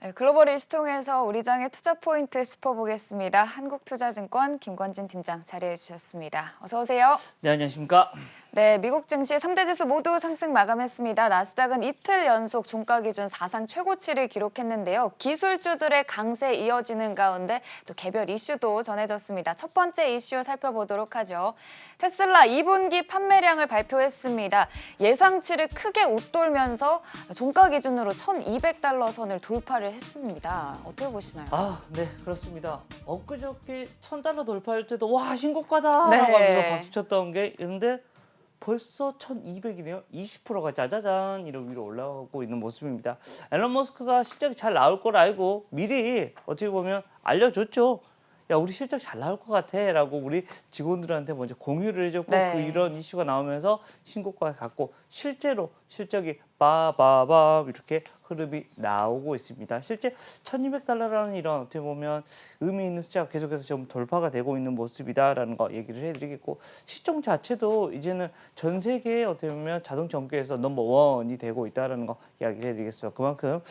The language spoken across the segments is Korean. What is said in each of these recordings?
네, 글로벌 이슈 통해서 우리 장의 투자 포인트 짚어보겠습니다. 한국투자증권 김권진 팀장 자리해 주셨습니다. 어서 오세요. 네, 안녕하십니까? 네, 미국 증시 3대 지수 모두 상승 마감했습니다. 나스닥은 이틀 연속 종가 기준 사상 최고치를 기록했는데요. 기술주들의 강세 이어지는 가운데 또 개별 이슈도 전해졌습니다. 첫 번째 이슈 살펴보도록 하죠. 테슬라 2분기 판매량을 발표했습니다. 예상치를 크게 웃돌면서 종가 기준으로 1,200달러 선을 돌파를 했습니다. 어떻게 보시나요? 네, 그렇습니다. 엊그저께 1,000달러 돌파할 때도 와, 신고가다! 네. 라고 하면서 박수 쳤던 게 있는데 벌써 1,200이네요. 20%가 짜자잔 이런 위로 올라가고 있는 모습입니다. 앨런 머스크가 실적이 잘 나올 걸 알고 미리 어떻게 보면 알려줬죠. 야, 우리 실적 잘 나올 것 같아 라고 우리 직원들한테 먼저 공유를 해줬고 네. 이런 이슈가 나오면서 신고가를 갖고 실제로 실적이 빠바밤 이렇게 흐름이 나오고 있습니다. 실제 1,200달러라는 이런 어떻게 보면 의미 있는 숫자가 계속해서 좀 돌파가 되고 있는 모습이다라는 거 얘기를 해드리겠고, 시총 자체도 이제는 전 세계에 어떻게 보면 자동차 업계에서 넘버원이 되고 있다라는 거 이야기를 해드리겠습니다. 그만큼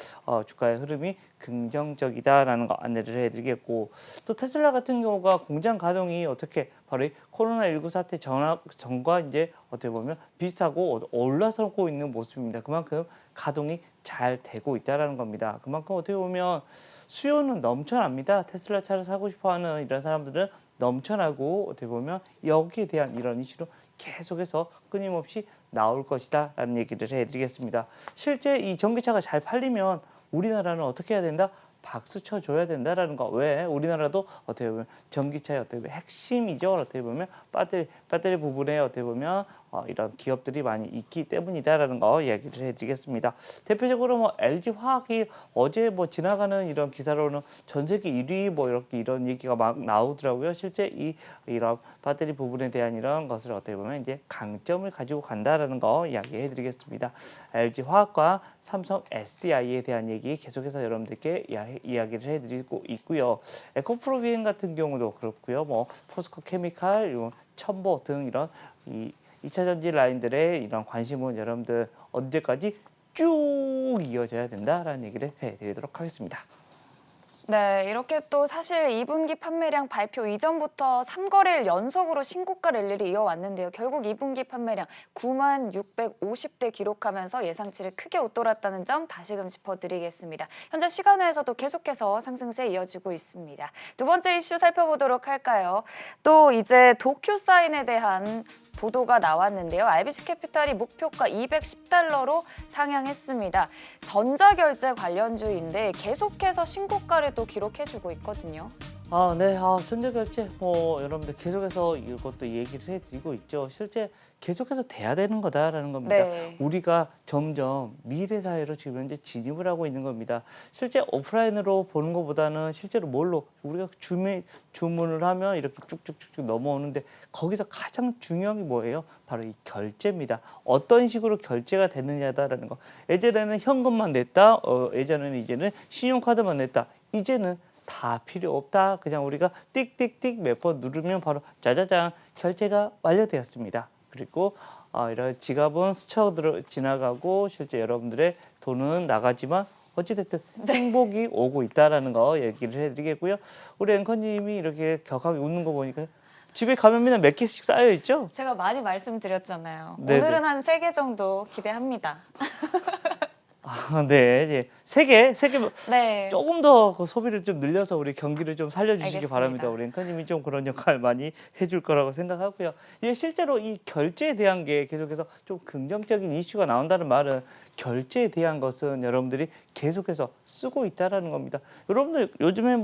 주가의 흐름이 긍정적이다라는 거 안내를 해드리겠고, 또 테슬라 같은 경우가 공장 가동이 어떻게 바로 이 코로나19 사태 전과 이제 어떻게 보면 비슷하고 올라서고 있는 모습입니다. 그만큼 가동이 잘 되고 있다라는 겁니다. 그만큼 어떻게 보면 수요는 넘쳐납니다. 테슬라 차를 사고 싶어하는 이런 사람들은 넘쳐나고, 어떻게 보면 여기에 대한 이런 이슈로 계속해서 끊임없이 나올 것이다 라는 얘기를 해드리겠습니다. 실제 이 전기차가 잘 팔리면 우리나라는 어떻게 해야 된다? 박수 쳐줘야 된다라는 거. 왜? 우리나라도 어떻게 보면 전기차의 어떻게 보면 핵심이죠. 어떻게 보면 배터리 부분에 어떻게 보면 이런 기업들이 많이 있기 때문이다라는 거 이야기를 해드리겠습니다. 대표적으로 뭐 LG 화학이 어제 뭐 지나가는 이런 기사로는 전 세계 1위 뭐 이렇게 이런 얘기가 막 나오더라고요. 실제 이런 배터리 부분에 대한 이런 것을 어떻게 보면 이제 강점을 가지고 간다라는 거 이야기해드리겠습니다. LG 화학과 삼성 SDI에 대한 얘기 계속해서 여러분들께 이야기를 해드리고 있고요. 에코프로비엔 같은 경우도 그렇고요. 뭐 포스코 케미칼, 첨보 등 이런 이 2차 전지 라인들의 이런 관심은 여러분들 언제까지 쭉 이어져야 된다라는 얘기를 해드리도록 하겠습니다. 네, 이렇게 또 사실 2분기 판매량 발표 이전부터 3거래일 연속으로 신고가 랠리를 이어왔는데요. 결국 2분기 판매량 9만 650대 기록하면서 예상치를 크게 웃돌았다는 점 다시금 짚어드리겠습니다. 현재 시간외에서도 계속해서 상승세 이어지고 있습니다. 두 번째 이슈 살펴보도록 할까요? 또 이제 도큐사인에 대한 보도가 나왔는데요. RBC 캐피탈이 목표가 210달러로 상향했습니다. 전자결제 관련주인데 계속해서 신고가를 또 기록해주고 있거든요. 네. 전자결제 여러분들 계속해서 이것도 얘기를 해드리고 있죠. 실제 계속해서 돼야 되는 거다라는 겁니다. 네. 우리가 점점 미래 사회로 지금 현재 진입을 하고 있는 겁니다. 실제 오프라인으로 보는 것보다는 실제로 뭘로 우리가 주문을 하면 이렇게 쭉쭉쭉쭉 넘어오는데, 거기서 가장 중요한 게 뭐예요? 바로 이 결제입니다. 어떤 식으로 결제가 되느냐다라는 거. 예전에는 현금만 냈다. 이제는 신용카드만 냈다. 이제는 다 필요 없다. 그냥 우리가 띡띡띡 몇 번 누르면 바로 짜자잔 결제가 완료되었습니다. 그리고 이런 지갑은 스쳐 지나가고 실제 여러분들의 돈은 나가지만 어찌됐든 행복이 오고 있다라는 거 얘기를 해드리겠고요. 우리 앵커님이 이렇게 격하게 웃는 거 보니까 집에 가면 맨날 몇 개씩 쌓여 있죠? 제가 많이 말씀드렸잖아요. 네네. 오늘은 한 3개 정도 기대합니다. 네. 이제 세 개 네. 조금 더 그 소비를 좀 늘려서 우리 경기를 좀 살려주시기 알겠습니다. 바랍니다. 우리 앵커님이 좀 그런 역할 많이 해줄 거라고 생각하고요. 실제로 이 결제에 대한 게 계속해서 좀 긍정적인 이슈가 나온다는 말은, 결제에 대한 것은 여러분들이 계속해서 쓰고 있다라는 겁니다. 여러분들 요즘에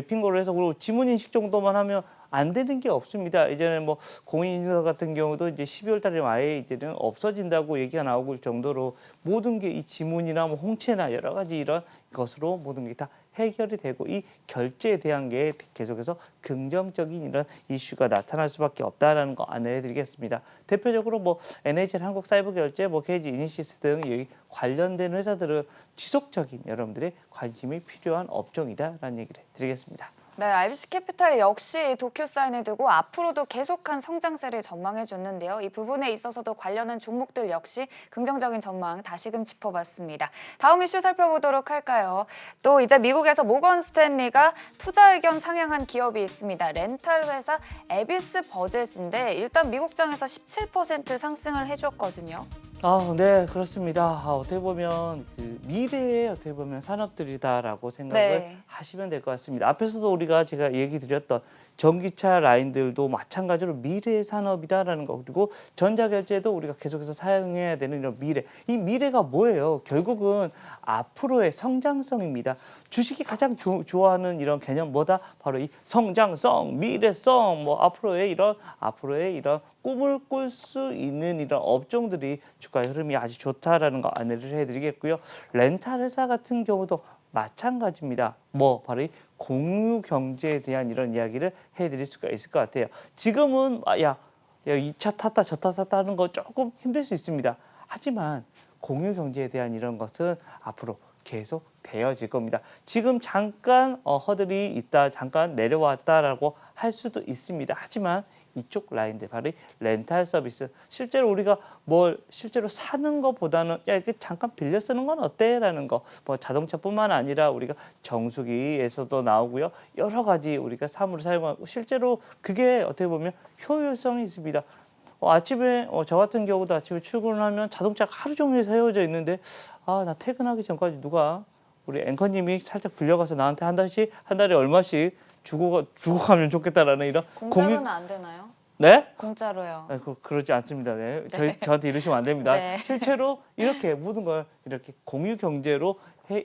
핑거로 해서 그리고 지문 인식 정도만 하면 안 되는 게 없습니다. 이제는 공인인증서 같은 경우도 이제 12월 달에 아예 이제는 없어진다고 얘기가 나오고 있을 정도로 모든 게 이 지문이나 홍채나 여러 가지 이런 것으로 모든 게 다 해결이 되고, 이 결제에 대한 게 계속해서 긍정적인 이런 이슈가 나타날 수밖에 없다라는 거 안내해 드리겠습니다. 대표적으로 NHL 한국사이버결제, KG 이니시스 등 여기 관련된 회사들은 지속적인 여러분들의 관심이 필요한 업종이다라는 얘기를 드리겠습니다. 네, RBC 캐피탈 역시 도큐사인을 두고 앞으로도 계속한 성장세를 전망해 줬는데요. 이 부분에 있어서도 관련한 종목들 역시 긍정적인 전망 다시금 짚어봤습니다. 다음 이슈 살펴보도록 할까요? 또 이제 미국에서 모건 스탠리가 투자 의견 상향한 기업이 있습니다. 렌탈 회사 에비스 버젯인데 일단 미국장에서 17% 상승을 해줬거든요. 네, 그렇습니다. 어떻게 보면 그 미래의 어떻게 보면 산업들이다라고 생각을 네. 하시면 될 것 같습니다. 앞에서도 제가 얘기 드렸던 전기차 라인들도 마찬가지로 미래의 산업이다라는 거, 그리고 전자결제도 우리가 계속해서 사용해야 되는 이런 미래. 이 미래가 뭐예요? 결국은 앞으로의 성장성입니다. 주식이 가장 좋아하는 이런 개념 뭐다? 바로 이 성장성, 미래성, 뭐 앞으로의 이런 꿈을 꿀 수 있는 이런 업종들이 주가의 흐름이 아주 좋다라는 거 안내를 해드리겠고요. 렌탈 회사 같은 경우도 마찬가지입니다. 바로 이 공유 경제에 대한 이런 이야기를 해드릴 수가 있을 것 같아요. 지금은 야, 이 차 탔다 저 차 탔다 하는 거 조금 힘들 수 있습니다. 하지만 공유 경제에 대한 이런 것은 앞으로 계속 되어질 겁니다. 지금 잠깐 허들이 있다, 잠깐 내려왔다라고 할 수도 있습니다. 하지만 이쪽 라인들, 바로 이 렌탈 서비스, 실제로 우리가 실제로 사는 것보다는 이렇게 잠깐 빌려 쓰는 건 어때?라는 거, 자동차뿐만 아니라 우리가 정수기에서도 나오고요. 여러 가지 우리가 사물을 사용하고 실제로 그게 어떻게 보면 효율성이 있습니다. 아침에 저 같은 경우도 아침에 출근을 하면 자동차가 하루 종일 세워져 있는데 나 퇴근하기 전까지 누가 우리 앵커님이 살짝 빌려가서 나한테 한 달에 얼마씩 주고 가면 좋겠다라는 이런 공짜로는 안 되나요? 네? 공짜로요. 그러지 않습니다. 네. 저한테 이러시면 안 됩니다. 네. 실제로 이렇게 모든 걸 이렇게 공유 경제로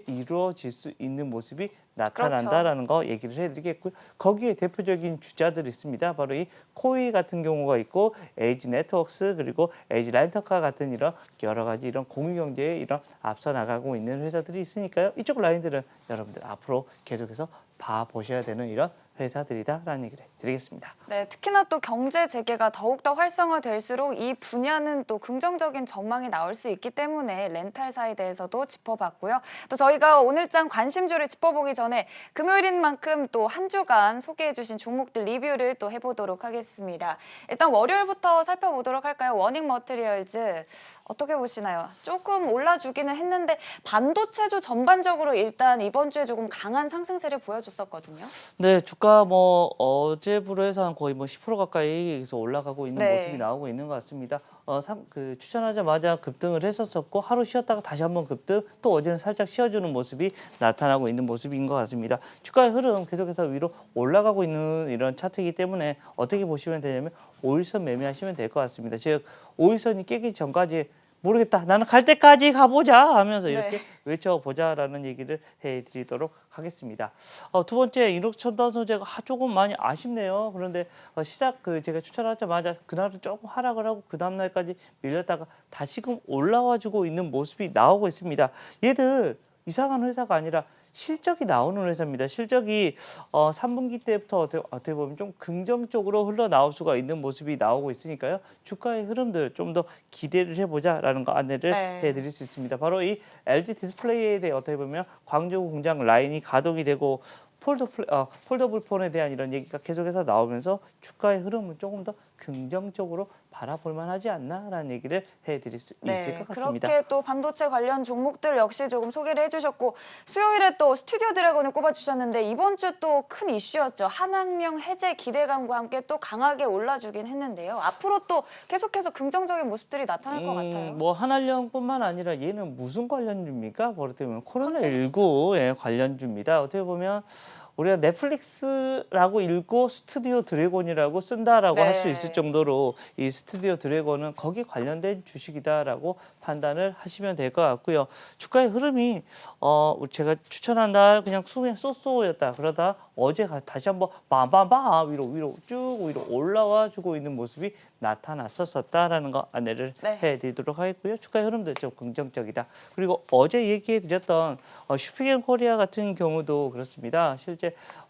이루어질 수 있는 모습이 나타난다라는 거 얘기를 해드리겠고요. 거기에 대표적인 주자들이 있습니다. 바로 이 코이 같은 경우가 있고 에이지 네트워크스, 그리고 에이지 렌터카 같은 이런 여러 가지 이런 공유 경제에 이런 앞서 나가고 있는 회사들이 있으니까요. 이쪽 라인들은 여러분들 앞으로 계속해서 봐보셔야 되는 이런 회사들이다라는 얘기를 드리겠습니다. 네, 특히나 또 경제 재개가 더욱더 활성화될수록 이 분야는 또 긍정적인 전망이 나올 수 있기 때문에 렌탈사에 대해서도 짚어봤고요. 또 저희가 오늘장 관심주를 짚어보기 전에 금요일인 만큼 또 한 주간 소개해주신 종목들 리뷰를 또 해보도록 하겠습니다. 일단 월요일부터 살펴보도록 할까요? 워닝 머티리얼즈 어떻게 보시나요? 조금 올라주기는 했는데 반도체주 전반적으로 일단 이번 주에 조금 강한 상승세를 보여줬었거든요. 네, 주가 어제부로 해서 한 거의 10% 가까이 계속 올라가고 있는 네. 모습이 나오고 있는 것 같습니다. 추천하자마자 급등을 했었고 하루 쉬었다가 다시 한번 급등, 또 어제는 살짝 쉬어주는 모습이 나타나고 있는 모습인 것 같습니다. 주가의 흐름 계속해서 위로 올라가고 있는 이런 차트이기 때문에 어떻게 보시면 되냐면 5일선 매매하시면 될 것 같습니다. 즉 5일선이 깨기 전까지 모르겠다, 나는 갈 때까지 가보자 하면서 이렇게 네. 외쳐보자라는 얘기를 해드리도록 하겠습니다. 두 번째, 인록천단 소재가 조금 많이 아쉽네요. 그런데 제가 추천하자마자 그날은 조금 하락을 하고 그 다음날까지 밀렸다가 다시금 올라와주고 있는 모습이 나오고 있습니다. 얘들 이상한 회사가 아니라 실적이 나오는 회사입니다. 실적이 3분기 때부터 어떻게 보면 좀 긍정적으로 흘러나올 수가 있는 모습이 나오고 있으니까요. 주가의 흐름들 좀 더 기대를 해보자라는 거 안내를 네. 해드릴 수 있습니다. 바로 이 LG 디스플레이에 대해 어떻게 보면 광주 공장 라인이 가동이 되고 폴더블 폰에 대한 이런 얘기가 계속해서 나오면서 주가의 흐름은 조금 더 긍정적으로 바라볼 만하지 않나라는 얘기를 해드릴 수 있을 것 같습니다. 그렇게 또 반도체 관련 종목들 역시 조금 소개를 해주셨고 수요일에 또 스튜디오 드래곤을 꼽아주셨는데 이번 주 또 큰 이슈였죠. 한학령 해제 기대감과 함께 또 강하게 올라주긴 했는데요. 앞으로 또 계속해서 긍정적인 모습들이 나타날 것 같아요. 한알령뿐만 아니라 얘는 무슨 관련주입니까? 버릇되면 코로나19에 관련주입니다. 어떻게 보면 우리가 넷플릭스라고 읽고 스튜디오 드래곤이라고 쓴다라고 할 수 있을 정도로 이 스튜디오 드래곤은 거기 관련된 주식이다라고 판단을 하시면 될 것 같고요. 주가의 흐름이 제가 추천한 날 그냥 쏘쏘였다. 그러다 어제 다시 한번 밤밤밤 위로 쭉 위로 올라와 주고 있는 모습이 나타났었다라는 거 안내를 해드리도록 하겠고요. 주가의 흐름도 좀 긍정적이다. 그리고 어제 얘기해드렸던 슈피겐 코리아 같은 경우도 그렇습니다. 실제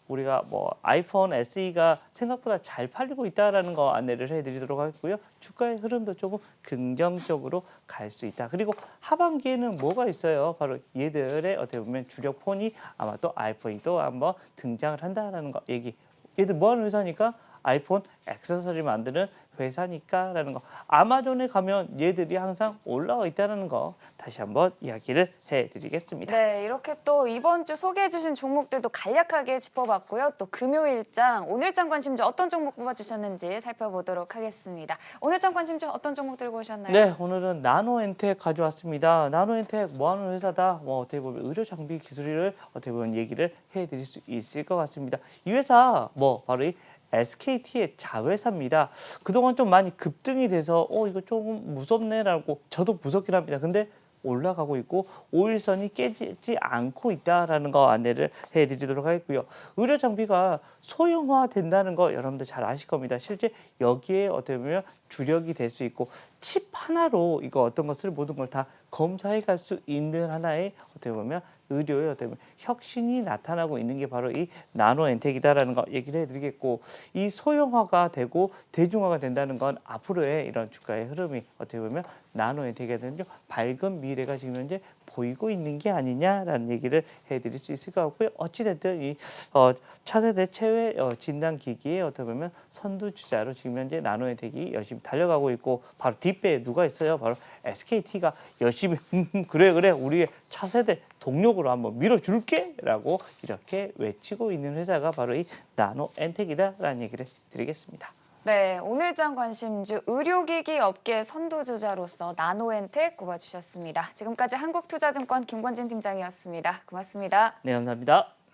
우리가 뭐 아이폰 SE가 생각보다 잘 팔리고 있다라는 거 안내를 해드리도록 하겠고요. 주가의 흐름도 조금 긍정적으로 갈 수 있다. 그리고 하반기에는 뭐가 있어요? 바로 얘들의 어떻게 보면 주력 폰이 아마 또 아이폰이 또 한번 등장을 한다라는 거 얘기. 얘들 뭐 하는 회사니까? 아이폰 액세서리 만드는 회사니까라는 거. 아마존에 가면 얘들이 항상 올라와 있다는 거 다시 한번 이야기를 해드리겠습니다. 네, 이렇게 또 이번 주 소개해주신 종목들도 간략하게 짚어봤고요. 또 금요일장, 오늘장 관심주 어떤 종목 뽑아주셨는지 살펴보도록 하겠습니다. 오늘장 관심주 어떤 종목 들고 오셨나요? 네, 오늘은 나노엔텍 가져왔습니다. 나노엔텍 뭐하는 회사다? 뭐 어떻게 보면 의료 장비 기술을 어떻게 보면 얘기를 해드릴 수 있을 것 같습니다. 이 회사 뭐 바로 이 SKT의 자회사입니다. 그동안 좀 많이 급등이 돼서 이거 조금 무섭네라고 저도 무섭긴 합니다. 근데 올라가고 있고 5일선이 깨지지 않고 있다라는 거 안내를 해드리도록 하겠고요. 의료 장비가 소형화 된다는 거 여러분들 잘 아실 겁니다. 실제 여기에 어떻게 보면 주력이 될 수 있고 칩 하나로 이거 어떤 것을 모든 걸 다 검사해 갈 수 있는 하나의 어떻게 보면 의료의 어떻게 보면 혁신이 나타나고 있는 게 바로 이 나노엔텍이다라는 거 얘기를 해드리겠고 이 소형화가 되고 대중화가 된다는 건 앞으로의 이런 주가의 흐름이 어떻게 보면 나노엔텍에 대한 밝은 미래가 지금 현재 보이고 있는 게 아니냐라는 얘기를 해드릴 수 있을 것 같고요. 어찌됐든 이 차세대 체외 진단 기기의 어떻게 보면 선두 주자로 지금 현재 나노엔텍이 열심히 달려가고 있고 바로 뒷배에 누가 있어요? 바로 SKT가 열심히 그래 우리의 차세대 동력으로 한번 밀어줄게라고 이렇게 외치고 있는 회사가 바로 이 나노엔텍이다라는 얘기를 드리겠습니다. 네, 오늘장 관심주 의료기기 업계 선두주자로서 나노엔텍 꼽아주셨습니다. 지금까지 한국투자증권 김권진 팀장이었습니다. 고맙습니다. 네, 감사합니다.